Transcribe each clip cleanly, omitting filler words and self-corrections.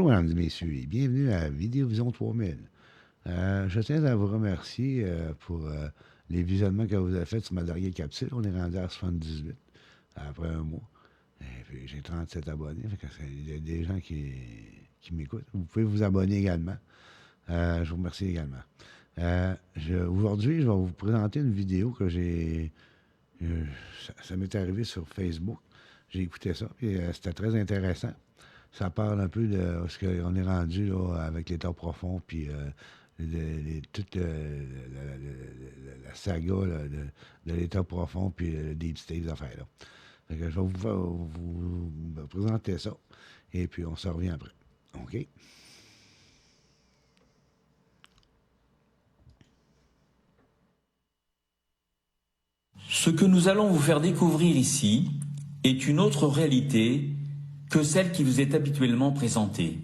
mesdames et messieurs, et bienvenue à Vidéovision 3000. Je tiens à vous remercier pour les visionnements que vous avez faits sur ma dernière capsule. On est rendu à 78 après un mois. Et puis j'ai 37 abonnés, fait que il y a des gens qui m'écoutent. Vous pouvez vous abonner également. Je vous remercie également. Aujourd'hui, je vais vous présenter une vidéo que j'ai... ça m'est arrivé sur Facebook. J'ai écouté ça, et c'était très intéressant. Ça parle un peu de ce qu'on est rendu là, avec l'État profond, puis toute la saga là, de l'État profond, puis le Deep State, des affaires-là. Je vais vous présenter ça, et puis on se revient après. OK? Ce que nous allons vous faire découvrir ici est une autre réalité que celle qui vous est habituellement présentée.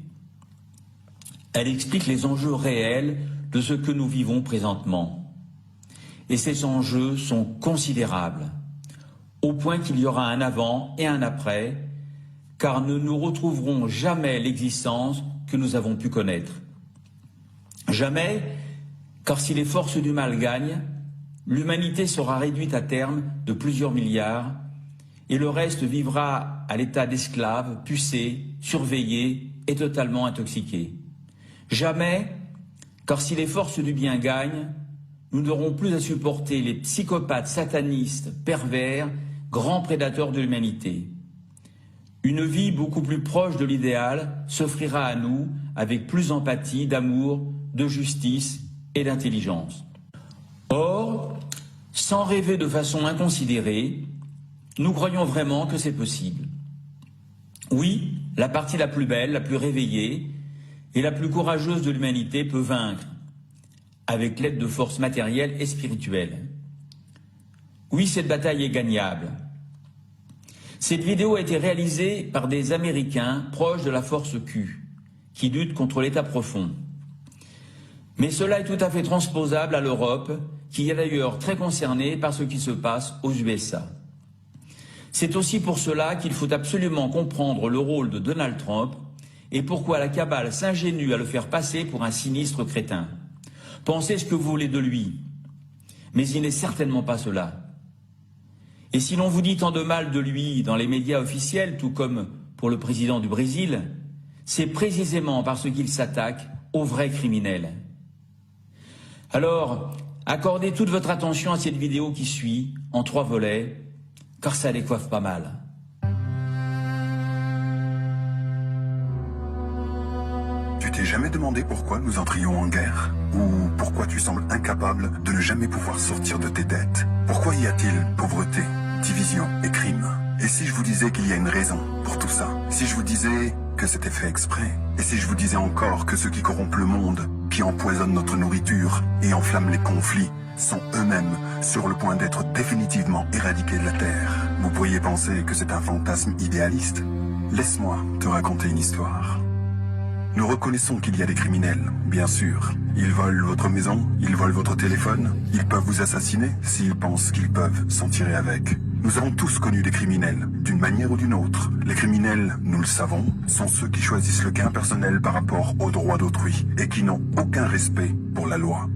Elle explique les enjeux réels de ce que nous vivons présentement. Et ces enjeux sont considérables, au point qu'il y aura un avant et un après, car nous ne retrouverons jamais l'existence que nous avons pu connaître. Jamais, car si les forces du mal gagnent, l'humanité sera réduite à terme de plusieurs milliards, et le reste vivra à l'état d'esclave, pucé, surveillé et totalement intoxiqué. Jamais, car si les forces du bien gagnent, nous n'aurons plus à supporter les psychopathes satanistes, pervers, grands prédateurs de l'humanité. Une vie beaucoup plus proche de l'idéal s'offrira à nous avec plus d'empathie, d'amour, de justice et d'intelligence. Or, sans rêver de façon inconsidérée, nous croyons vraiment que c'est possible. Oui, la partie la plus belle, la plus réveillée et la plus courageuse de l'humanité peut vaincre, avec l'aide de forces matérielles et spirituelles. Oui, cette bataille est gagnable. Cette vidéo a été réalisée par des Américains proches de la force Q, qui lutte contre l'État profond. Mais cela est tout à fait transposable à l'Europe, qui est d'ailleurs très concernée par ce qui se passe aux USA. C'est aussi pour cela qu'il faut absolument comprendre le rôle de Donald Trump et pourquoi la cabale s'ingénue à le faire passer pour un sinistre crétin. Pensez ce que vous voulez de lui, mais il n'est certainement pas cela. Et si l'on vous dit tant de mal de lui dans les médias officiels, tout comme pour le président du Brésil, c'est précisément parce qu'il s'attaque aux vrais criminels. Alors, accordez toute votre attention à cette vidéo qui suit, en 3 volets, car ça les coiffe pas mal. Tu t'es jamais demandé pourquoi nous entrions en guerre? Ou pourquoi tu sembles incapable de ne jamais pouvoir sortir de tes dettes? Pourquoi y a-t-il pauvreté, division et crime? Et si je vous disais qu'il y a une raison pour tout ça? Si je vous disais que c'était fait exprès? Et si je vous disais encore que ceux qui corrompent le monde, qui empoisonnent notre nourriture et enflamment les conflits, sont eux-mêmes sur le point d'être définitivement éradiqués de la Terre? Vous pourriez penser que c'est un fantasme idéaliste. Laisse-moi te raconter une histoire. Nous reconnaissons qu'il y a des criminels, bien sûr. Ils volent votre maison, ils volent votre téléphone, ils peuvent vous assassiner s'ils pensent qu'ils peuvent s'en tirer avec. Nous avons tous connu des criminels, d'une manière ou d'une autre. Les criminels, nous le savons, sont ceux qui choisissent le gain personnel par rapport aux droits d'autrui et qui n'ont aucun respect pour la loi.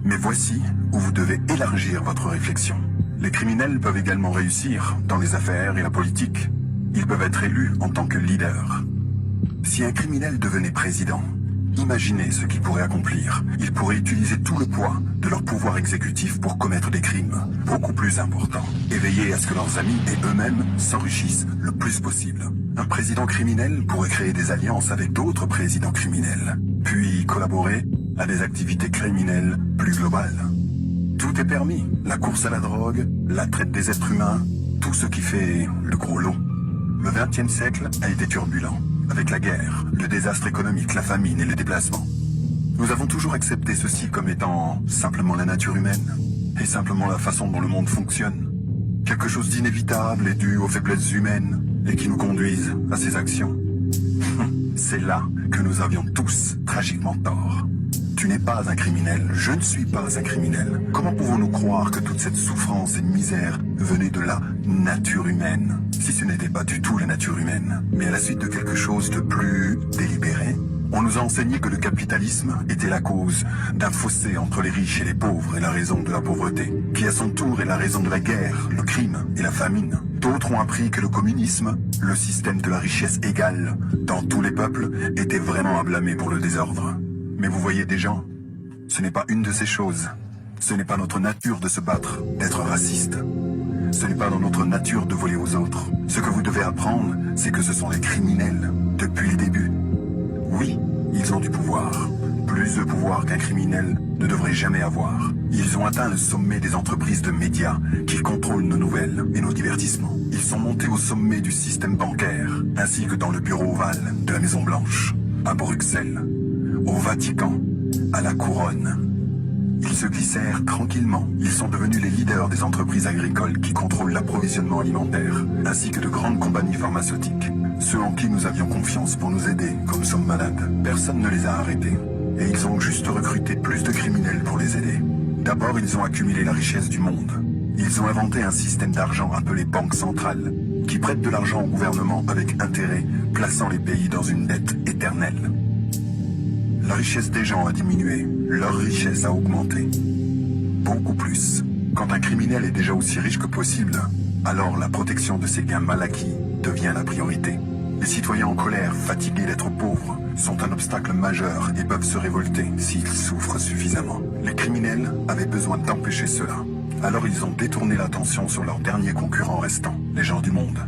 Mais voici où vous devez élargir votre réflexion. Les criminels peuvent également réussir dans les affaires et la politique. Ils peuvent être élus en tant que leaders. Si un criminel devenait président, imaginez ce qu'il pourrait accomplir. Il pourrait utiliser tout le poids de leur pouvoir exécutif pour commettre des crimes beaucoup plus importants et veiller à ce que leurs amis et eux-mêmes s'enrichissent le plus possible. Un président criminel pourrait créer des alliances avec d'autres présidents criminels, puis collaborer à des activités criminelles plus globales. Tout est permis, la course à la drogue, la traite des êtres humains, tout ce qui fait le gros lot. Le XXe siècle a été turbulent, avec la guerre, le désastre économique, la famine et les déplacements. Nous avons toujours accepté ceci comme étant simplement la nature humaine, et simplement la façon dont le monde fonctionne. Quelque chose d'inévitable et dû aux faiblesses humaines, et qui nous conduisent à ces actions. C'est là que nous avions tous tragiquement tort. Tu n'es pas un criminel, je ne suis pas un criminel. Comment pouvons-nous croire que toute cette souffrance et misère venait de la nature humaine, si ce n'était pas du tout la nature humaine, mais à la suite de quelque chose de plus délibéré? On nous a enseigné que le capitalisme était la cause d'un fossé entre les riches et les pauvres et la raison de la pauvreté, qui à son tour est la raison de la guerre, le crime et la famine. D'autres ont appris que le communisme, le système de la richesse égale dans tous les peuples, était vraiment à blâmer pour le désordre. Mais vous voyez des gens, ce n'est pas une de ces choses. Ce n'est pas notre nature de se battre, d'être raciste. Ce n'est pas dans notre nature de voler aux autres. Ce que vous devez apprendre, c'est que ce sont les criminels, depuis le début. Oui, ils ont du pouvoir. Plus de pouvoir qu'un criminel ne devrait jamais avoir. Ils ont atteint le sommet des entreprises de médias qui contrôlent nos nouvelles et nos divertissements. Ils sont montés au sommet du système bancaire, ainsi que dans le bureau ovale de la Maison Blanche, à Bruxelles, au Vatican, à la Couronne. Ils se glissèrent tranquillement. Ils sont devenus les leaders des entreprises agricoles qui contrôlent l'approvisionnement alimentaire, ainsi que de grandes compagnies pharmaceutiques. Ceux en qui nous avions confiance pour nous aider, comme nous sommes malades. Personne ne les a arrêtés. Et ils ont juste recruté plus de criminels pour les aider. D'abord, ils ont accumulé la richesse du monde. Ils ont inventé un système d'argent appelé banque centrale, qui prête de l'argent au gouvernement avec intérêt, plaçant les pays dans une dette éternelle. La richesse des gens a diminué, leur richesse a augmenté. Beaucoup plus. Quand un criminel est déjà aussi riche que possible, alors la protection de ses gains mal acquis devient la priorité. Les citoyens en colère, fatigués d'être pauvres, sont un obstacle majeur et peuvent se révolter s'ils souffrent suffisamment. Les criminels avaient besoin d'empêcher cela. Alors ils ont détourné l'attention sur leur dernier concurrent restant, les gens du monde.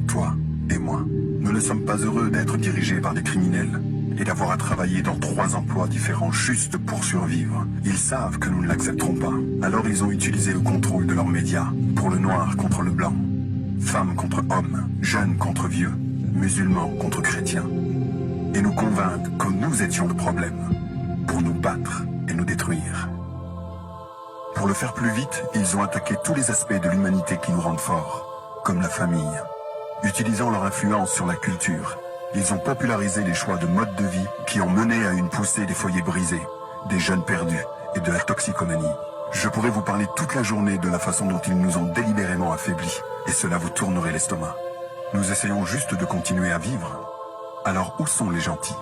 Toi et moi. Nous ne sommes pas heureux d'être dirigés par des criminels et d'avoir à travailler dans 3 emplois différents juste pour survivre. Ils savent que nous ne l'accepterons pas. Alors ils ont utilisé le contrôle de leurs médias pour le noir contre le blanc, femmes contre hommes, jeunes contre vieux, musulmans contre chrétiens, et nous convaincre que nous étions le problème, pour nous battre et nous détruire. Pour le faire plus vite, ils ont attaqué tous les aspects de l'humanité qui nous rendent forts, comme la famille. Utilisant leur influence sur la culture, ils ont popularisé les choix de mode de vie qui ont mené à une poussée des foyers brisés, des jeunes perdus et de la toxicomanie. Je pourrais vous parler toute la journée de la façon dont ils nous ont délibérément affaiblis, et cela vous tournerait l'estomac. Nous essayons juste de continuer à vivre. Alors où sont les gentils?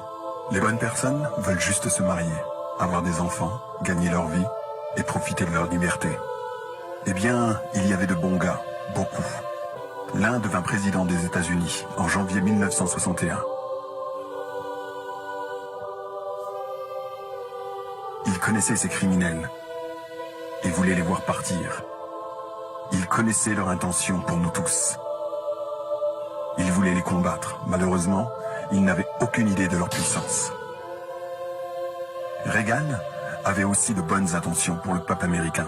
Les bonnes personnes veulent juste se marier, avoir des enfants, gagner leur vie et profiter de leur liberté. Eh bien, il y avait de bons gars, beaucoup. L'un devint président des États-Unis en janvier 1961. Il connaissait ces criminels et voulait les voir partir. Il connaissait leur intention pour nous tous. Il voulait les combattre. Malheureusement, il n'avait aucune idée de leur puissance. Reagan avait aussi de bonnes intentions pour le peuple américain.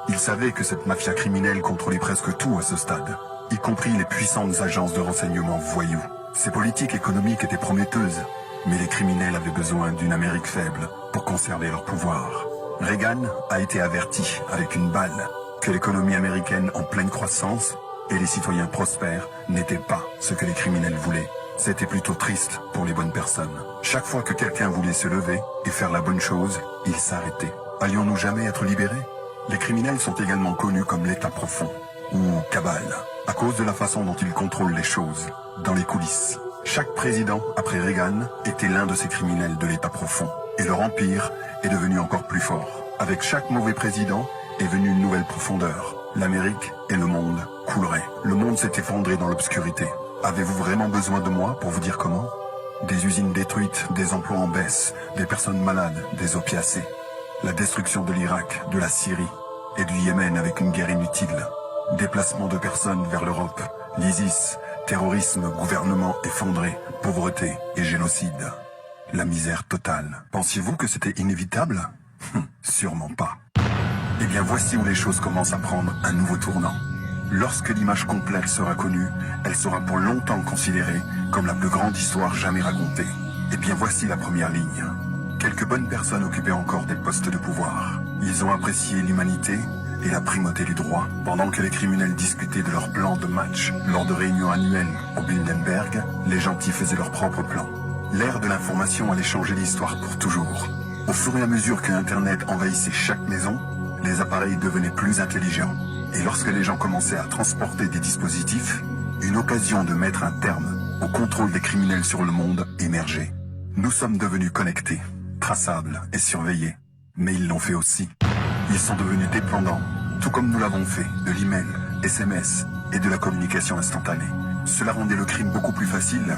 Il savait que cette mafia criminelle contrôlait presque tout à ce stade, y compris les puissantes agences de renseignement voyous. Ses politiques économiques étaient prometteuses, mais les criminels avaient besoin d'une Amérique faible pour conserver leur pouvoir. Reagan a été averti avec une balle que l'économie américaine en pleine croissance et les citoyens prospères n'étaient pas ce que les criminels voulaient. C'était plutôt triste pour les bonnes personnes. Chaque fois que quelqu'un voulait se lever et faire la bonne chose, il s'arrêtait. Allions-nous jamais être libérés? Les criminels sont également connus comme l'État profond, ou cabale, à cause de la façon dont ils contrôlent les choses, dans les coulisses. Chaque président, après Reagan, était l'un de ces criminels de l'État profond, et leur empire est devenu encore plus fort. Avec chaque mauvais président est venue une nouvelle profondeur. L'Amérique et le monde couleraient. Le monde s'est effondré dans l'obscurité. Avez-vous vraiment besoin de moi pour vous dire comment? Des usines détruites, des emplois en baisse, des personnes malades, des opiacés. La destruction de l'Irak, de la Syrie et du Yémen avec une guerre inutile. Déplacement de personnes vers l'Europe, l'ISIS, terrorisme, gouvernement effondré, pauvreté et génocide. La misère totale. Pensiez-vous que c'était inévitable? Sûrement pas. Eh bien voici où les choses commencent à prendre un nouveau tournant. Lorsque l'image complète sera connue, elle sera pour longtemps considérée comme la plus grande histoire jamais racontée. Eh bien voici la première ligne. Quelques bonnes personnes occupaient encore des postes de pouvoir. Ils ont apprécié l'humanité et la primauté du droit, pendant que les criminels discutaient de leurs plans de match lors de réunions annuelles au Bilderberg, les gentils faisaient leurs propres plans. L'ère de l'information allait changer l'histoire pour toujours. Au fur et à mesure que Internet envahissait chaque maison, les appareils devenaient plus intelligents. Et lorsque les gens commençaient à transporter des dispositifs, une occasion de mettre un terme au contrôle des criminels sur le monde émergeait. Nous sommes devenus connectés, traçables et surveillés. Mais ils l'ont fait aussi. Ils sont devenus dépendants, tout comme nous l'avons fait de l'email, SMS et de la communication instantanée. Cela rendait le crime beaucoup plus facile,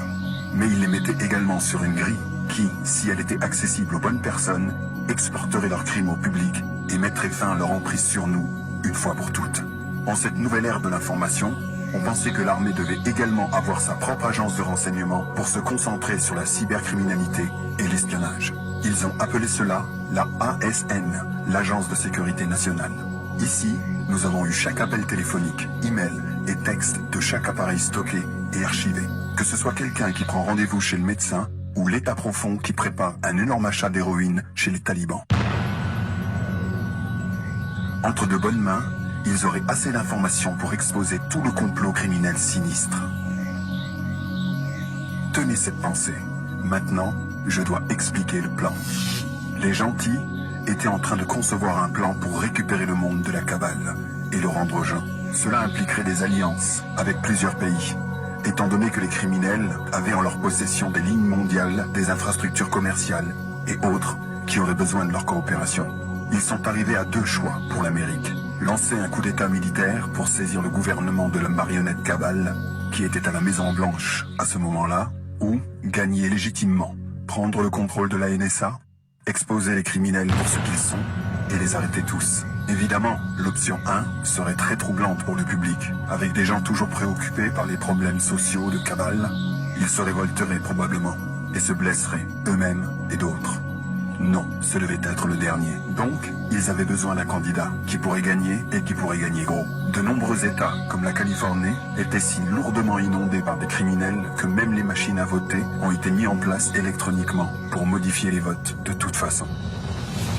mais il les mettait également sur une grille qui, si elle était accessible aux bonnes personnes, exporterait leurs crimes au public et mettrait fin à leur emprise sur nous, une fois pour toutes. En cette nouvelle ère de l'information, on pensait que l'armée devait également avoir sa propre agence de renseignement pour se concentrer sur la cybercriminalité et l'espionnage. Ils ont appelé cela la ASN, l'Agence de sécurité nationale. Ici, nous avons eu chaque appel téléphonique, email et texte de chaque appareil stocké et archivé. Que ce soit quelqu'un qui prend rendez-vous chez le médecin ou l'État profond qui prépare un énorme achat d'héroïne chez les talibans. Entre de bonnes mains, ils auraient assez d'informations pour exposer tout le complot criminel sinistre. Tenez cette pensée. Maintenant, je dois expliquer le plan. Les gentils étaient en train de concevoir un plan pour récupérer le monde de la cabale et le rendre aux gens. Cela impliquerait des alliances avec plusieurs pays, étant donné que les criminels avaient en leur possession des lignes mondiales, des infrastructures commerciales et autres qui auraient besoin de leur coopération. Ils sont arrivés à deux choix pour l'Amérique. Lancer un coup d'État militaire pour saisir le gouvernement de la marionnette cabale qui était à la Maison Blanche à ce moment-là, ou gagner légitimement, prendre le contrôle de la NSA, exposer les criminels pour ce qu'ils sont et les arrêter tous. Évidemment, l'option 1 serait très troublante pour le public. Avec des gens toujours préoccupés par les problèmes sociaux de cabale, ils se révolteraient probablement et se blesseraient eux-mêmes et d'autres. Non, ce devait être le dernier. Donc, ils avaient besoin d'un candidat qui pourrait gagner et qui pourrait gagner gros. De nombreux États, comme la Californie, étaient si lourdement inondés par des criminels que même les machines à voter ont été mises en place électroniquement pour modifier les votes de toute façon.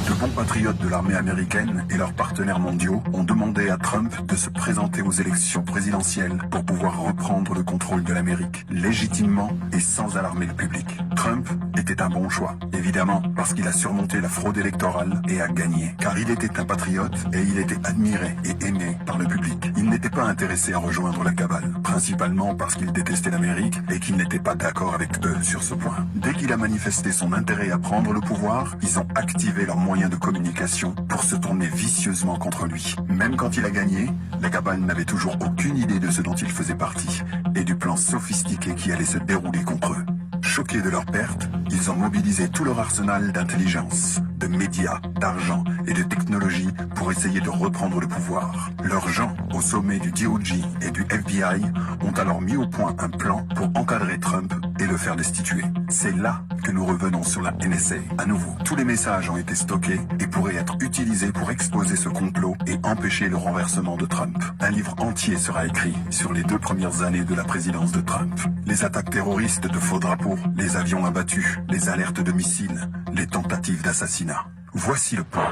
De bons patriotes de l'armée américaine et leurs partenaires mondiaux ont demandé à Trump de se présenter aux élections présidentielles pour pouvoir reprendre le contrôle de l'Amérique, légitimement et sans alarmer le public. Trump était un bon choix, évidemment, parce qu'il a surmonté la fraude électorale et a gagné. Car il était un patriote et il était admiré et aimé par le public. Il n'était pas intéressé à rejoindre la cabale, principalement parce qu'il détestait l'Amérique et qu'il n'était pas d'accord avec eux sur ce point. Dès qu'il a manifesté son intérêt à prendre le pouvoir, ils ont activé leurs moyens de communication pour se tourner vicieusement contre lui. Même quand il a gagné, la cabale n'avait toujours aucune idée de ce dont il faisait partie et du plan sophistiqué qui allait se dérouler contre eux. Choqués de leur perte, ils ont mobilisé tout leur arsenal d'intelligence, de médias, d'argent et de technologie pour essayer de reprendre le pouvoir. Leurs gens, au sommet du DOJ et du FBI, ont alors mis au point un plan pour encadrer Trump et le faire destituer. C'est là que nous revenons sur la NSA. À nouveau, tous les messages ont été stockés et pourraient être utilisés pour exposer ce complot et empêcher le renversement de Trump. Un livre entier sera écrit sur les 2 premières années de la présidence de Trump. Les attaques terroristes de faux drapeaux, les avions abattus, les alertes de missiles, les tentatives d'assassinat. Voici le point.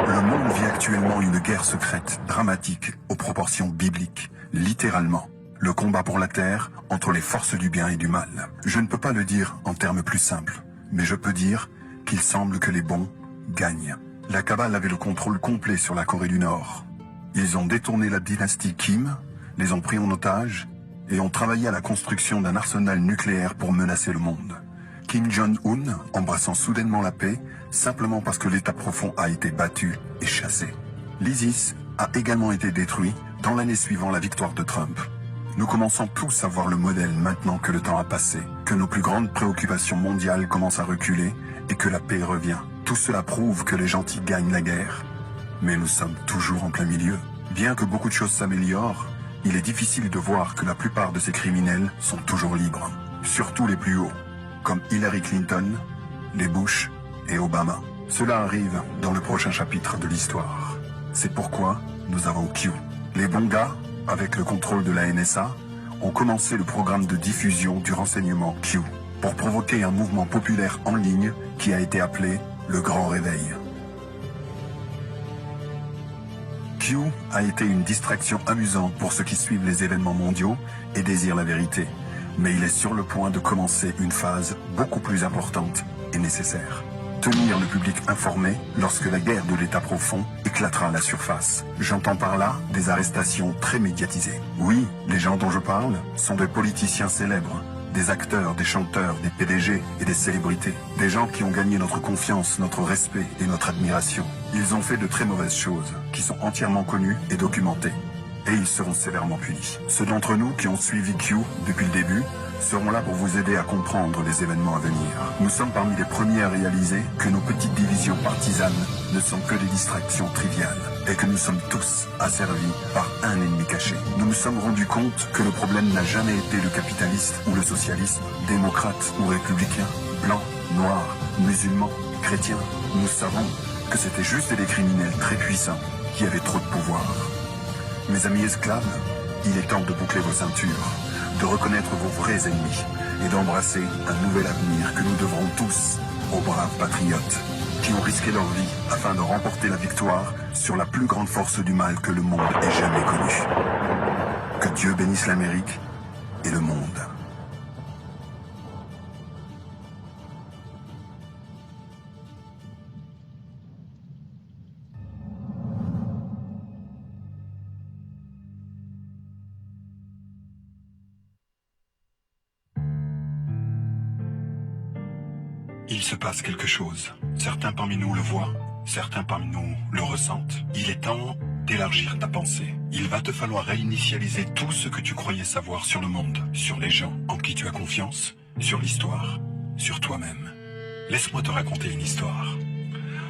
Le monde vit actuellement une guerre secrète, dramatique, aux proportions bibliques, littéralement. Le combat pour la terre entre les forces du bien et du mal. Je ne peux pas le dire en termes plus simples, mais je peux dire qu'il semble que les bons gagnent. La cabale avait le contrôle complet sur la Corée du Nord. Ils ont détourné la dynastie Kim, les ont pris en otage et ont travaillé à la construction d'un arsenal nucléaire pour menacer le monde. Kim Jong-un embrassant soudainement la paix, simplement parce que l'État profond a été battu et chassé. L'ISIS a également été détruit dans l'année suivant la victoire de Trump. Nous commençons tous à voir le modèle maintenant que le temps a passé, que nos plus grandes préoccupations mondiales commencent à reculer et que la paix revient. Tout cela prouve que les gentils gagnent la guerre. Mais nous sommes toujours en plein milieu. Bien que beaucoup de choses s'améliorent, il est difficile de voir que la plupart de ces criminels sont toujours libres. Surtout les plus hauts, comme Hillary Clinton, les Bush et Obama. Cela arrive dans le prochain chapitre de l'histoire. C'est pourquoi nous avons Q. Les bons gars, avec le contrôle de la NSA, ont commencé le programme de diffusion du renseignement Q pour provoquer un mouvement populaire en ligne qui a été appelé le Grand Réveil. Q a été une distraction amusante pour ceux qui suivent les événements mondiaux et désirent la vérité, mais il est sur le point de commencer une phase beaucoup plus importante et nécessaire. tenir le public informé lorsque la guerre de l'État profond éclatera à la surface. J'entends par là des arrestations très médiatisées. Oui, les gens dont je parle sont des politiciens célèbres, des acteurs, des chanteurs, des PDG et des célébrités. Des gens qui ont gagné notre confiance, notre respect et notre admiration. Ils ont fait de très mauvaises choses, qui sont entièrement connues et documentées. Et ils seront sévèrement punis. Ceux d'entre nous qui ont suivi Q depuis le début seront là pour vous aider à comprendre les événements à venir. Nous sommes parmi les premiers à réaliser que nos petites divisions partisanes ne sont que des distractions triviales et que nous sommes tous asservis par un ennemi caché. Nous nous sommes rendus compte que le problème n'a jamais été le capitalisme ou le socialisme, démocrate ou républicain, blanc, noir, musulman, chrétien. Nous savons que c'était juste des criminels très puissants qui avaient trop de pouvoir. Mes amis esclaves, il est temps de boucler vos ceintures, de reconnaître vos vrais ennemis et d'embrasser un nouvel avenir que nous devrons tous aux braves patriotes qui ont risqué leur vie afin de remporter la victoire sur la plus grande force du mal que le monde ait jamais connue. Que Dieu bénisse l'Amérique et le monde. Il se passe quelque chose. Certains parmi nous le voient, certains parmi nous le ressentent. Il est temps d'élargir ta pensée. Il va te falloir réinitialiser tout ce que tu croyais savoir sur le monde, sur les gens en qui tu as confiance, sur l'histoire, sur toi-même. Laisse-moi te raconter une histoire.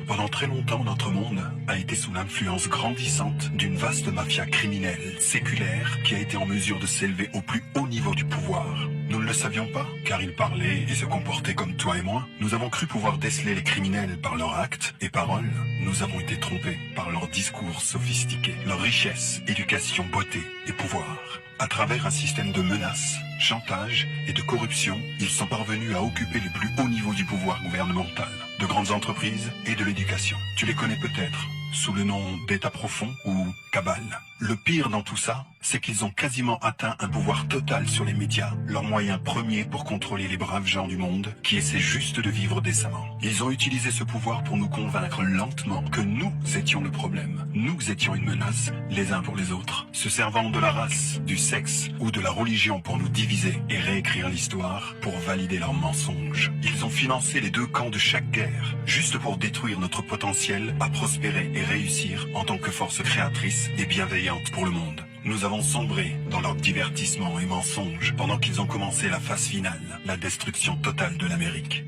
Pendant très longtemps, notre monde a été sous l'influence grandissante d'une vaste mafia criminelle, séculaire, qui a été en mesure de s'élever au plus haut niveau du pouvoir. Nous ne le savions pas, car ils parlaient et se comportaient comme toi et moi. Nous avons cru pouvoir déceler les criminels par leurs actes et paroles. Nous avons été trompés par leurs discours sophistiqués, leur richesse, éducation, beauté et pouvoir. À travers un système de menaces, chantage et de corruption, ils sont parvenus à occuper les plus hauts niveaux du pouvoir gouvernemental, de grandes entreprises et de l'éducation. Tu les connais peut-être sous le nom d'État profond ou cabale. Le pire dans tout ça, c'est qu'ils ont quasiment atteint un pouvoir total sur les médias, leur moyen premier pour contrôler les braves gens du monde qui essaient juste de vivre décemment. Ils ont utilisé ce pouvoir pour nous convaincre lentement que nous étions le problème. Nous étions une menace les uns pour les autres, se servant de la race, du sexe ou de la religion pour nous diviser et réécrire l'histoire pour valider leurs mensonges. Ils ont financé les deux camps de chaque guerre, juste pour détruire notre potentiel à prospérer et réussir en tant que force créatrice et bienveillante pour le monde. Nous avons sombré dans leurs divertissements et mensonges pendant qu'ils ont commencé la phase finale, la destruction totale de l'Amérique.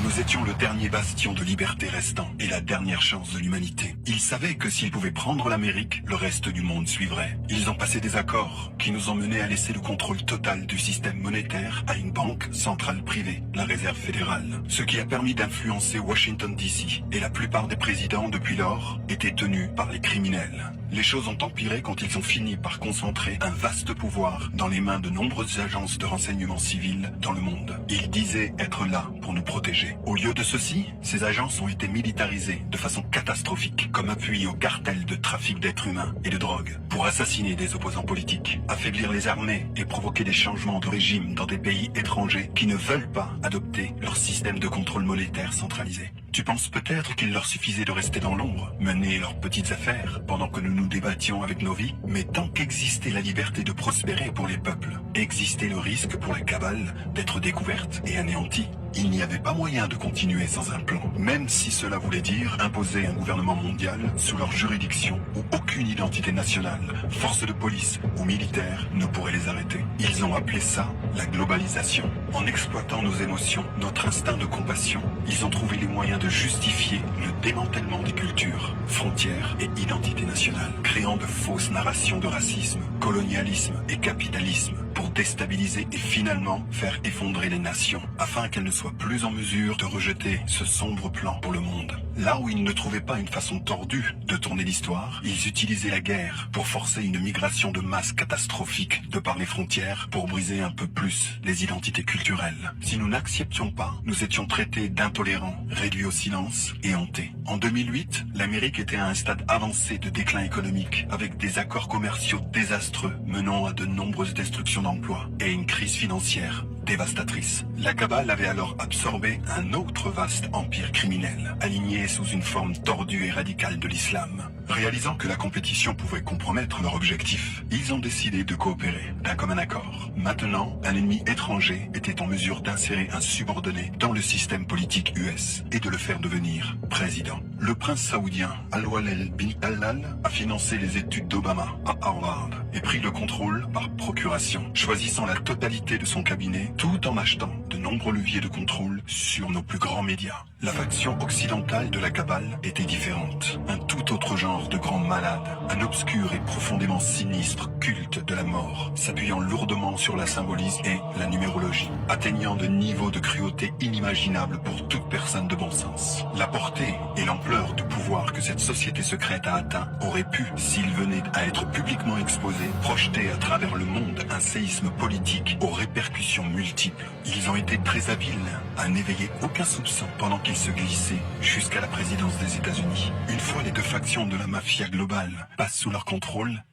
Nous étions le dernier bastion de liberté restant et la dernière chance de l'humanité. Ils savaient que s'ils pouvaient prendre l'Amérique, le reste du monde suivrait. Ils ont passé des accords qui nous ont menés à laisser le contrôle total du système monétaire à une banque centrale privée, la Réserve fédérale. Ce qui a permis d'influencer Washington DC. Et la plupart des présidents depuis lors étaient tenus par les criminels. Les choses ont empiré quand ils ont fini par concentrer un vaste pouvoir dans les mains de nombreuses agences de renseignement civil dans le monde. Ils disaient être là pour nous protéger. Au lieu de ceci, ces agences ont été militarisées de façon catastrophique, comme appui au cartel de trafic d'êtres humains et de drogue, pour assassiner des opposants politiques, affaiblir les armées et provoquer des changements de régime dans des pays étrangers qui ne veulent pas adopter leur système de contrôle monétaire centralisé. Tu penses peut-être qu'il leur suffisait de rester dans l'ombre, mener leurs petites affaires, pendant que nous nous débattions avec nos vies, mais tant qu'existait la liberté de prospérer pour les peuples, existait le risque pour la cabale d'être découverte et anéantie. Il n'y avait pas moyen de continuer sans un plan, même si cela voulait dire imposer un gouvernement mondial sous leur juridiction où aucune identité nationale, force de police ou militaire ne pourrait les arrêter. Ils ont appelé ça la globalisation. En exploitant nos émotions, notre instinct de compassion, ils ont trouvé les moyens de justifier le démantèlement des cultures, frontières et identités nationales, créant de fausses narrations de racisme, colonialisme et capitalisme pour déstabiliser et finalement faire effondrer les nations, afin qu'elles ne soient plus en mesure de rejeter ce sombre plan pour le monde. Là où ils ne trouvaient pas une façon tordue de tourner l'histoire, ils utilisaient la guerre pour forcer une migration de masse catastrophique de par les frontières pour briser un peu plus les identités culturelles. Si nous n'acceptions pas, nous étions traités d'intolérants, réduits au silence et hantés. En 2008, l'Amérique était à un stade avancé de déclin économique, avec des accords commerciaux désastreux menant à de nombreuses destructions d'emplois et une crise financière dévastatrice. La Kabbale avait alors absorbé un autre vaste empire criminel, aligné sous une forme tordue et radicale de l'islam. Réalisant que la compétition pouvait compromettre leur objectif, ils ont décidé de coopérer d'un commun accord. Maintenant, un ennemi étranger était en mesure d'insérer un subordonné dans le système politique US et de le faire devenir président. Le prince saoudien Al-Walid bin Talal a financé les études d'Obama à Harvard et pris le contrôle par procuration, choisissant la totalité de son cabinet tout en achetant de nombreux leviers de contrôle sur nos plus grands médias. La faction occidentale de la Kabbale était différente. Un tout autre genre de grand malade, un obscur et profondément sinistre culte de la mort, s'appuyant lourdement sur la symbolisme et la numérologie, atteignant de niveaux de cruauté inimaginables pour toute personne de bon sens. La portée et l'ampleur du pouvoir que cette société secrète a atteint aurait pu, s'il venait à être publiquement exposé, projeter à travers le monde un séisme politique aux répercussions multiples. Ils ont été très habiles à n'éveiller aucun soupçon pendant qu'ils se glissaient jusqu'à la présidence des États-Unis. Une fois les deux factions de la mafia globale passent sous leur contrôle,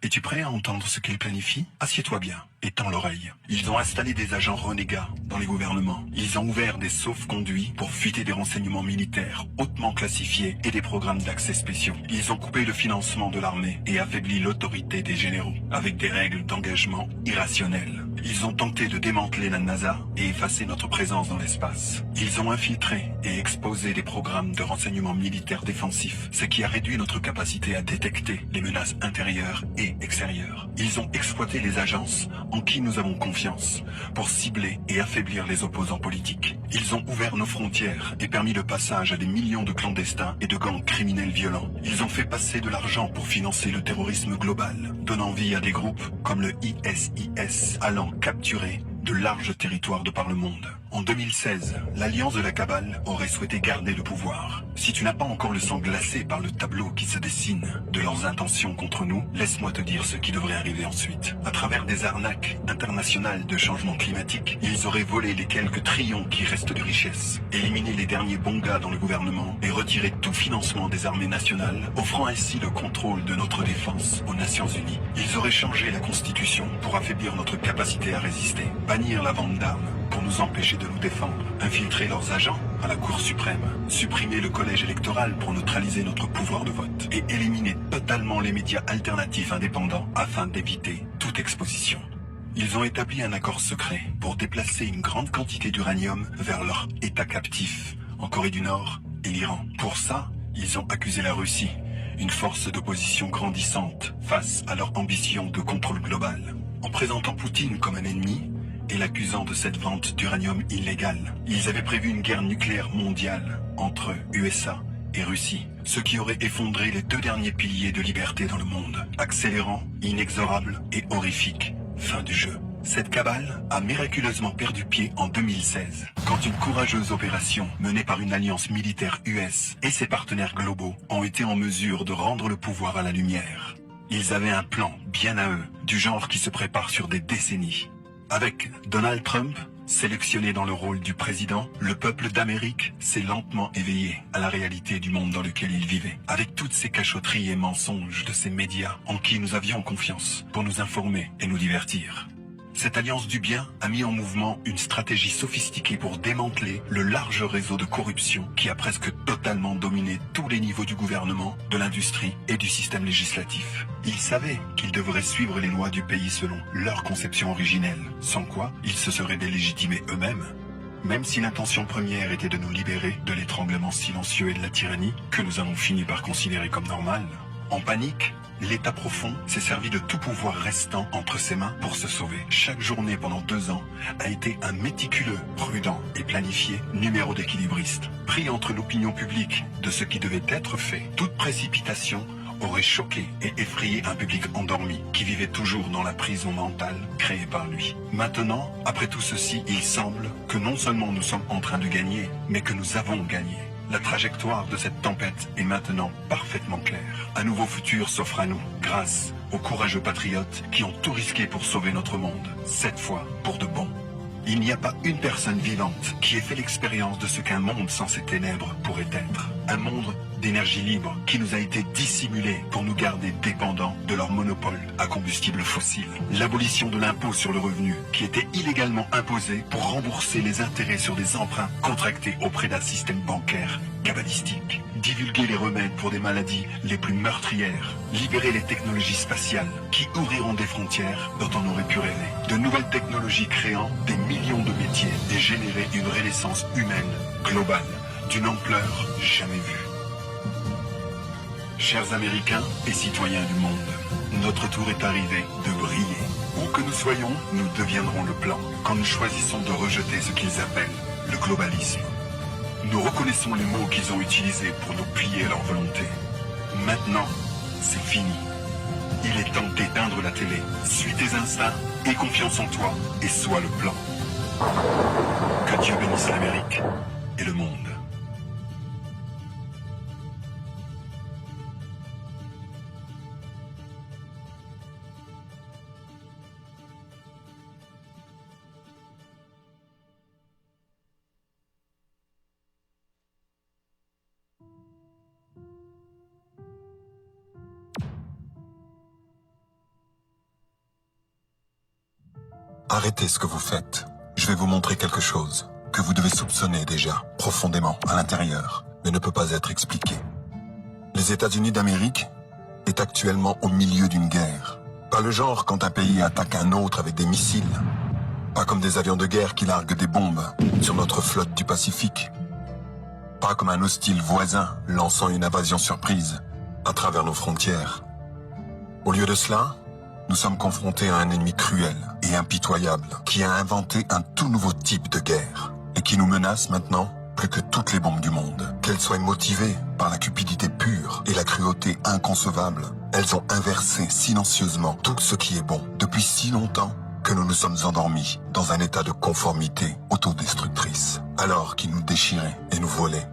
es-tu prêt à entendre ce qu'ils planifient? Assieds-toi bien et tends l'oreille. Ils ont installé des agents renégats dans les gouvernements. Ils ont ouvert des sauf-conduits pour fuiter des renseignements militaires hautement classifiés et des programmes d'accès spéciaux. Ils ont coupé le financement de l'armée et affaibli l'autorité des généraux avec des règles d'engagement irrationnelles. Ils ont tenté de démanteler la NASA et effacer notre présence dans l'espace. Ils ont infiltré et exposé des programmes de renseignement militaire défensifs, ce qui a réduit notre capacité à détecter les menaces intérieures et extérieures. Ils ont exploité les agences en qui nous avons confiance pour cibler et affaiblir les opposants politiques. Ils ont ouvert nos frontières et permis le passage à des millions de clandestins et de gangs criminels violents. Ils ont fait passer de l'argent pour financer le terrorisme global, donnant vie à des groupes comme le ISIS, allant capturer de larges territoires de par le monde. En 2016, l'Alliance de la Kabbale aurait souhaité garder le pouvoir. Si tu n'as pas encore le sang glacé par le tableau qui se dessine de leurs intentions contre nous, laisse-moi te dire ce qui devrait arriver ensuite. À travers des arnaques internationales de changement climatique, ils auraient volé les quelques trillions qui restent de richesse, éliminé les derniers bons gars dans le gouvernement et retiré tout financement des armées nationales, offrant ainsi le contrôle de notre défense aux Nations Unies. Ils auraient changé la Constitution pour affaiblir notre capacité à résister, bannir la vente d'armes pour nous empêcher de nous défendre, infiltrer leurs agents à la Cour suprême, supprimer le collège électoral pour neutraliser notre pouvoir de vote et éliminer totalement les médias alternatifs indépendants afin d'éviter toute exposition. Ils ont établi un accord secret pour déplacer une grande quantité d'uranium vers leur état captif en Corée du Nord et l'Iran. Pour ça, ils ont accusé la Russie, une force d'opposition grandissante face à leur ambition de contrôle global. En présentant Poutine comme un ennemi, et l'accusant de cette vente d'uranium illégale. Ils avaient prévu une guerre nucléaire mondiale entre USA et Russie, ce qui aurait effondré les deux derniers piliers de liberté dans le monde, accélérant, inexorable et horrifique. Fin du jeu. Cette Kabbale a miraculeusement perdu pied en 2016, quand une courageuse opération menée par une alliance militaire US et ses partenaires globaux ont été en mesure de rendre le pouvoir à la lumière. Ils avaient un plan bien à eux, du genre qui se prépare sur des décennies. Avec Donald Trump sélectionné dans le rôle du président, le peuple d'Amérique s'est lentement éveillé à la réalité du monde dans lequel il vivait. Avec toutes ces cachotteries et mensonges de ces médias en qui nous avions confiance pour nous informer et nous divertir. Cette alliance du bien a mis en mouvement une stratégie sophistiquée pour démanteler le large réseau de corruption qui a presque totalement dominé tous les niveaux du gouvernement, de l'industrie et du système législatif. Ils savaient qu'ils devraient suivre les lois du pays selon leur conception originelle, sans quoi ils se seraient délégitimés eux-mêmes. Même si l'intention première était de nous libérer de l'étranglement silencieux et de la tyrannie, que nous avons fini par considérer comme normal. En panique, l'État profond s'est servi de tout pouvoir restant entre ses mains pour se sauver. Chaque journée pendant 2 ans a été un méticuleux, prudent et planifié numéro d'équilibriste. Pris entre l'opinion publique de ce qui devait être fait, toute précipitation aurait choqué et effrayé un public endormi qui vivait toujours dans la prison mentale créée par lui. Maintenant, après tout ceci, il semble que non seulement nous sommes en train de gagner, mais que nous avons gagné. La trajectoire de cette tempête est maintenant parfaitement claire. Un nouveau futur s'offre à nous, grâce aux courageux patriotes qui ont tout risqué pour sauver notre monde, cette fois pour de bon. Il n'y a pas une personne vivante qui ait fait l'expérience de ce qu'un monde sans ces ténèbres pourrait être. Un monde d'énergie libre qui nous a été dissimulée pour nous garder dépendants de leur monopole à combustible fossile. L'abolition de l'impôt sur le revenu qui était illégalement imposé pour rembourser les intérêts sur des emprunts contractés auprès d'un système bancaire cabalistique. Divulguer les remèdes pour des maladies les plus meurtrières. Libérer les technologies spatiales qui ouvriront des frontières dont on aurait pu rêver. De nouvelles technologies créant des millions de métiers et générer une renaissance humaine globale d'une ampleur jamais vue. Chers Américains et citoyens du monde, notre tour est arrivé de briller. Où que nous soyons, nous deviendrons le plan quand nous choisissons de rejeter ce qu'ils appellent le globalisme. Nous reconnaissons les mots qu'ils ont utilisés pour nous plier à leur volonté. Maintenant, c'est fini. Il est temps d'éteindre la télé. Suis tes instincts, aie confiance en toi et sois le plan. Que Dieu bénisse l'Amérique et le monde. Arrêtez ce que vous faites. Je vais vous montrer quelque chose que vous devez soupçonner déjà, profondément, à l'intérieur, mais ne peut pas être expliqué. Les États-Unis d'Amérique est actuellement au milieu d'une guerre. Pas le genre quand un pays attaque un autre avec des missiles. Pas comme des avions de guerre qui larguent des bombes sur notre flotte du Pacifique. Pas comme un hostile voisin lançant une invasion surprise à travers nos frontières. Au lieu de cela, nous sommes confrontés à un ennemi cruel et impitoyable qui a inventé un tout nouveau type de guerre et qui nous menace maintenant plus que toutes les bombes du monde. Qu'elles soient motivées par la cupidité pure et la cruauté inconcevable, elles ont inversé silencieusement tout ce qui est bon depuis si longtemps que nous nous sommes endormis dans un état de conformité autodestructrice, alors qu'ils nous déchiraient et nous volaient.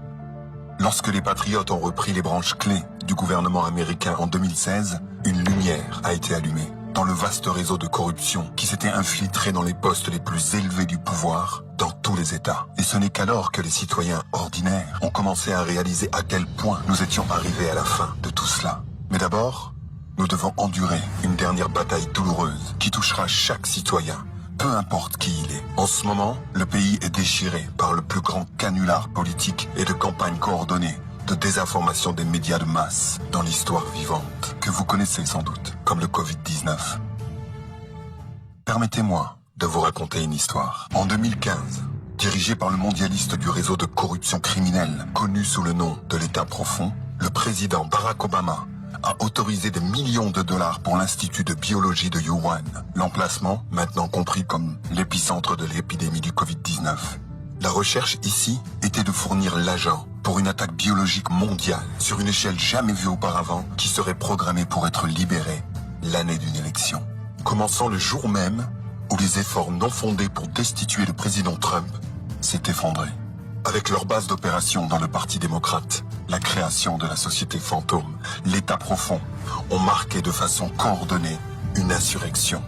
Lorsque les patriotes ont repris les branches clés du gouvernement américain en 2016, une lumière a été allumée dans le vaste réseau de corruption qui s'était infiltré dans les postes les plus élevés du pouvoir dans tous les États. Et ce n'est qu'alors que les citoyens ordinaires ont commencé à réaliser à quel point nous étions arrivés à la fin de tout cela. Mais d'abord, nous devons endurer une dernière bataille douloureuse qui touchera chaque citoyen, peu importe qui il est. En ce moment, le pays est déchiré par le plus grand canular politique et de campagne coordonnée de désinformation des médias de masse dans l'histoire vivante, que vous connaissez sans doute, comme le Covid-19. Permettez-moi de vous raconter une histoire. En 2015, dirigé par le mondialiste du réseau de corruption criminelle, connu sous le nom de l'État profond, le président Barack Obama a autorisé des millions de dollars pour l'Institut de biologie de Wuhan, l'emplacement maintenant compris comme l'épicentre de l'épidémie du Covid-19. La recherche ici était de fournir l'agent pour une attaque biologique mondiale sur une échelle jamais vue auparavant qui serait programmée pour être libérée l'année d'une élection. Commençant le jour même où les efforts non fondés pour destituer le président Trump s'est effondré. Avec leur base d'opération dans le Parti démocrate, la création de la société fantôme, l'État profond, ont marqué de façon coordonnée une insurrection.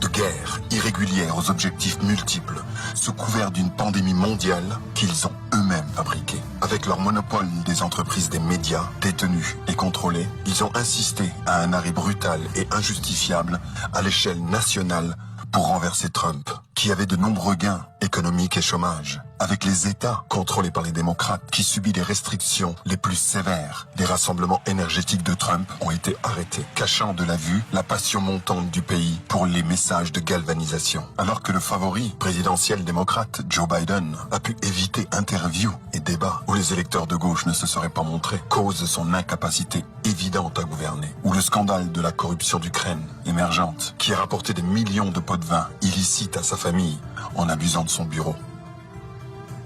De guerres irrégulières aux objectifs multiples, sous couvert d'une pandémie mondiale qu'ils ont eux-mêmes fabriquée. Avec leur monopole des entreprises des médias, détenues et contrôlées, ils ont insisté à un arrêt brutal et injustifiable à l'échelle nationale pour renverser Trump, qui avait de nombreux gains économiques et chômage. Avec les États contrôlés par les démocrates qui subit les restrictions les plus sévères, les rassemblements énergétiques de Trump ont été arrêtés, cachant de la vue la passion montante du pays pour les messages de galvanisation. Alors que le favori présidentiel démocrate, Joe Biden, a pu éviter interviews et débats où les électeurs de gauche ne se seraient pas montrés, cause de son incapacité évidente à gouverner. Ou le scandale de la corruption d'Ukraine, émergente, qui a rapporté des millions de pots de vin illicites à sa famille en abusant de son bureau.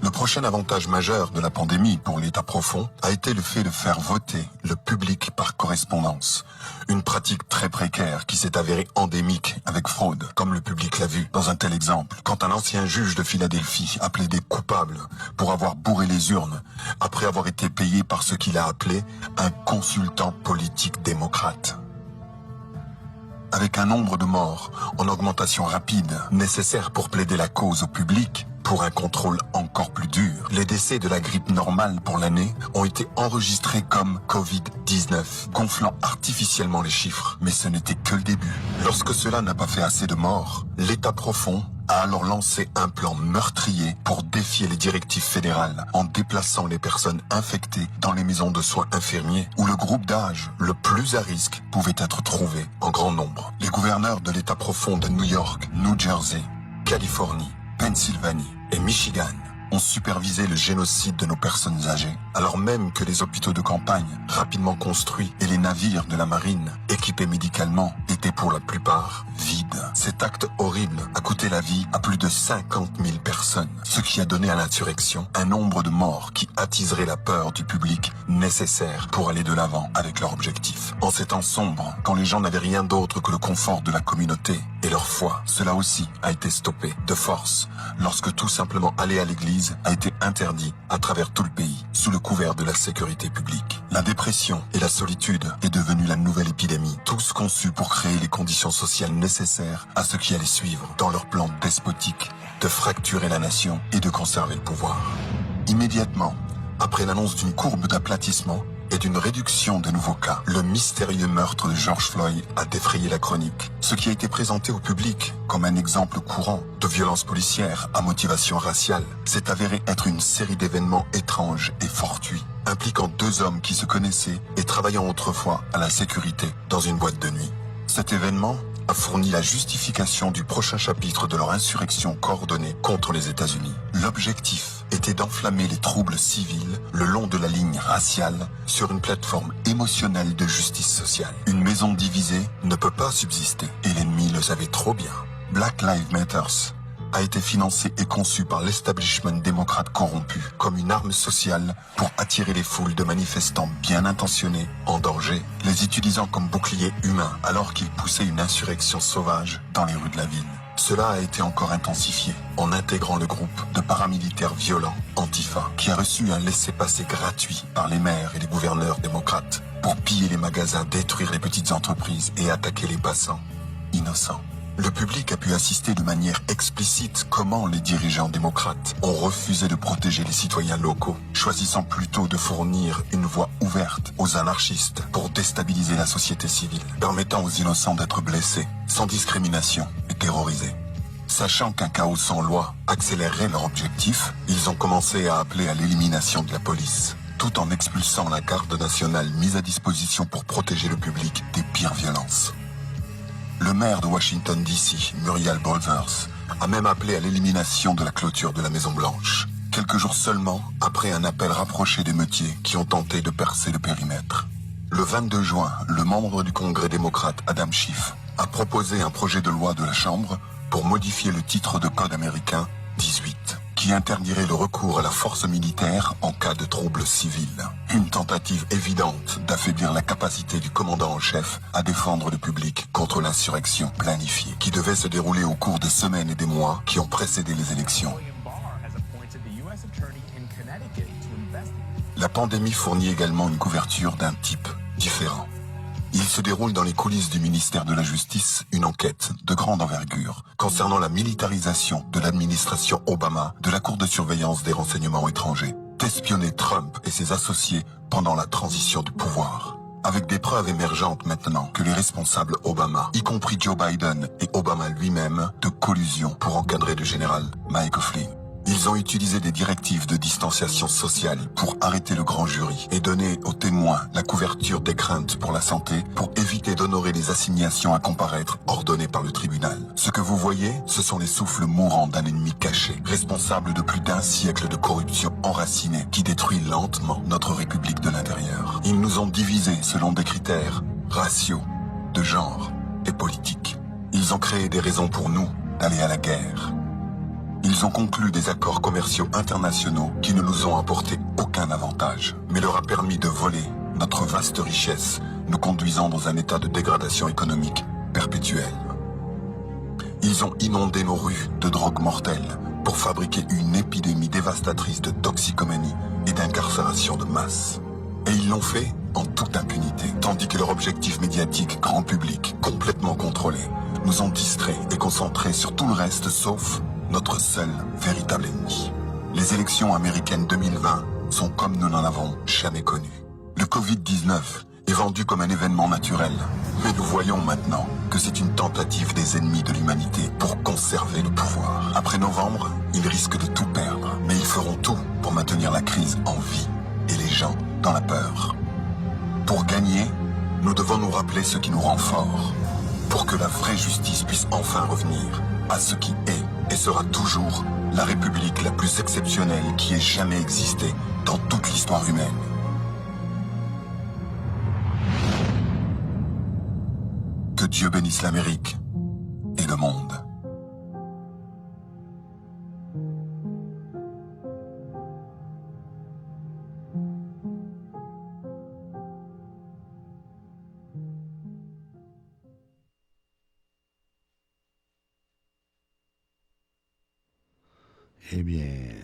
Le prochain avantage majeur de la pandémie pour l'État profond a été le fait de faire voter le public par correspondance. Une pratique très précaire qui s'est avérée endémique avec fraude, comme le public l'a vu dans un tel exemple. Quand un ancien juge de Philadelphie a plaidé coupable pour avoir bourré les urnes, après avoir été payé par ce qu'il a appelé un consultant politique démocrate. Avec un nombre de morts en augmentation rapide, nécessaire pour plaider la cause au public, pour un contrôle encore plus dur. Les décès de la grippe normale pour l'année ont été enregistrés comme Covid-19, gonflant artificiellement les chiffres. Mais ce n'était que le début. Lorsque cela n'a pas fait assez de morts, l'État profond a alors lancé un plan meurtrier pour défier les directives fédérales en déplaçant les personnes infectées dans les maisons de soins infirmiers où le groupe d'âge le plus à risque pouvait être trouvé en grand nombre. Les gouverneurs de l'État profond de New York, New Jersey, Californie, Pennsylvanie et Michigan ont supervisé le génocide de nos personnes âgées, alors même que les hôpitaux de campagne, rapidement construits, et les navires de la marine, équipés médicalement, étaient pour la plupart vides. Cet acte horrible a coûté la vie à plus de 50 000 personnes, ce qui a donné à l'insurrection un nombre de morts qui attiserait la peur du public nécessaire pour aller de l'avant avec leur objectif. En ces temps sombres, quand les gens n'avaient rien d'autre que le confort de la communauté et leur foi, cela aussi a été stoppé de force, lorsque tout simplement aller à l'église a été interdit à travers tout le pays, sous le couvert de la sécurité publique. La dépression et la solitude est devenue la nouvelle épidémie, tous conçus pour créer les conditions sociales nécessaires à ce qui allait suivre dans leur plan despotique de fracturer la nation et de conserver le pouvoir. Immédiatement, après l'annonce d'une courbe d'aplatissement et d'une réduction de nouveaux cas, le mystérieux meurtre de George Floyd a défrayé la chronique. Ce qui a été présenté au public comme un exemple courant de violence policière à motivation raciale s'est avéré être une série d'événements étranges et fortuits, impliquant deux hommes qui se connaissaient et travaillant autrefois à la sécurité dans une boîte de nuit. Cet événement a fourni la justification du prochain chapitre de leur insurrection coordonnée contre les États-Unis. L'objectif était d'enflammer les troubles civils le long de la ligne raciale sur une plateforme émotionnelle de justice sociale. Une maison divisée ne peut pas subsister et l'ennemi le savait trop bien. Black Lives Matter a été financé et conçu par l'establishment démocrate corrompu comme une arme sociale pour attirer les foules de manifestants bien intentionnés en danger, les utilisant comme bouclier humain alors qu'ils poussaient une insurrection sauvage dans les rues de la ville. Cela a été encore intensifié en intégrant le groupe de paramilitaires violents Antifa qui a reçu un laissez-passer gratuit par les maires et les gouverneurs démocrates pour piller les magasins, détruire les petites entreprises et attaquer les passants innocents. Le public a pu assister de manière explicite comment les dirigeants démocrates ont refusé de protéger les citoyens locaux, choisissant plutôt de fournir une voie ouverte aux anarchistes pour déstabiliser la société civile, permettant aux innocents d'être blessés, sans discrimination et terrorisés. Sachant qu'un chaos sans loi accélérerait leur objectif, ils ont commencé à appeler à l'élimination de la police, tout en expulsant la garde nationale mise à disposition pour protéger le public des pires violences. Le maire de Washington DC, Muriel Bowles, a même appelé à l'élimination de la clôture de la Maison-Blanche, quelques jours seulement après un appel rapproché d'émeutiers qui ont tenté de percer le périmètre. Le 22 juin, le membre du Congrès démocrate Adam Schiff a proposé un projet de loi de la Chambre pour modifier le titre de code américain 18, qui interdirait le recours à la force militaire en cas de troubles civils. Une tentative évidente d'affaiblir la capacité du commandant en chef à défendre le public contre l'insurrection planifiée, qui devait se dérouler au cours des semaines et des mois qui ont précédé les élections. La pandémie fournit également une couverture d'un type différent. Il se déroule dans les coulisses du ministère de la Justice une enquête de grande envergure concernant la militarisation de l'administration Obama de la Cour de surveillance des renseignements étrangers, d'espionner Trump et ses associés pendant la transition du pouvoir. Avec des preuves émergentes maintenant que les responsables Obama, y compris Joe Biden et Obama lui-même, de collusion pour encadrer le général Michael Flynn. Ils ont utilisé des directives de distanciation sociale pour arrêter le grand jury et donner aux témoins la couverture des craintes pour la santé pour éviter d'honorer les assignations à comparaître ordonnées par le tribunal. Ce que vous voyez, ce sont les souffles mourants d'un ennemi caché, responsable de plus d'un siècle de corruption enracinée qui détruit lentement notre République de l'intérieur. Ils nous ont divisés selon des critères raciaux, de genre et politiques. Ils ont créé des raisons pour nous d'aller à la guerre. Ils ont conclu des accords commerciaux internationaux qui ne nous ont apporté aucun avantage, mais leur a permis de voler notre vaste richesse, nous conduisant dans un état de dégradation économique perpétuelle. Ils ont inondé nos rues de drogue mortelle pour fabriquer une épidémie dévastatrice de toxicomanie et d'incarcération de masse. Et ils l'ont fait en toute impunité, tandis que leur objectif médiatique grand public, complètement contrôlé, nous ont distraits et concentrés sur tout le reste sauf notre seul véritable ennemi. Les élections américaines 2020 sont comme nous n'en avons jamais connu. Le Covid-19 est vendu comme un événement naturel, mais nous voyons maintenant que c'est une tentative des ennemis de l'humanité pour conserver le pouvoir. Après novembre, ils risquent de tout perdre, mais ils feront tout pour maintenir la crise en vie et les gens dans la peur. Pour gagner, nous devons nous rappeler ce qui nous rend forts, pour que la vraie justice puisse enfin revenir à ce qui est et sera toujours la République la plus exceptionnelle qui ait jamais existé dans toute l'histoire humaine. Que Dieu bénisse l'Amérique et le monde. Eh bien,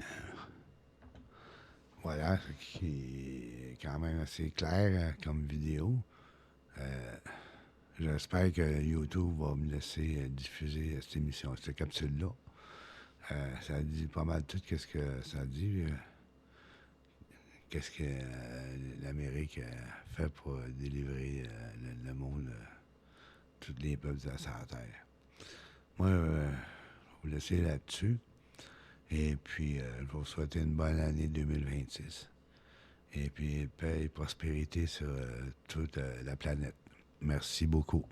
voilà, ce qui est quand même assez clair comme vidéo. J'espère que YouTube va me laisser diffuser cette émission, cette capsule-là. Ça dit pas mal tout ce que ça dit. Qu'est-ce que l'Amérique fait pour délivrer le monde, tous les peuples de sa terre. Moi, je vais vous laisser là-dessus. Et puis, je vous souhaite une bonne année 2026. Et puis, paix et prospérité sur toute la planète. Merci beaucoup.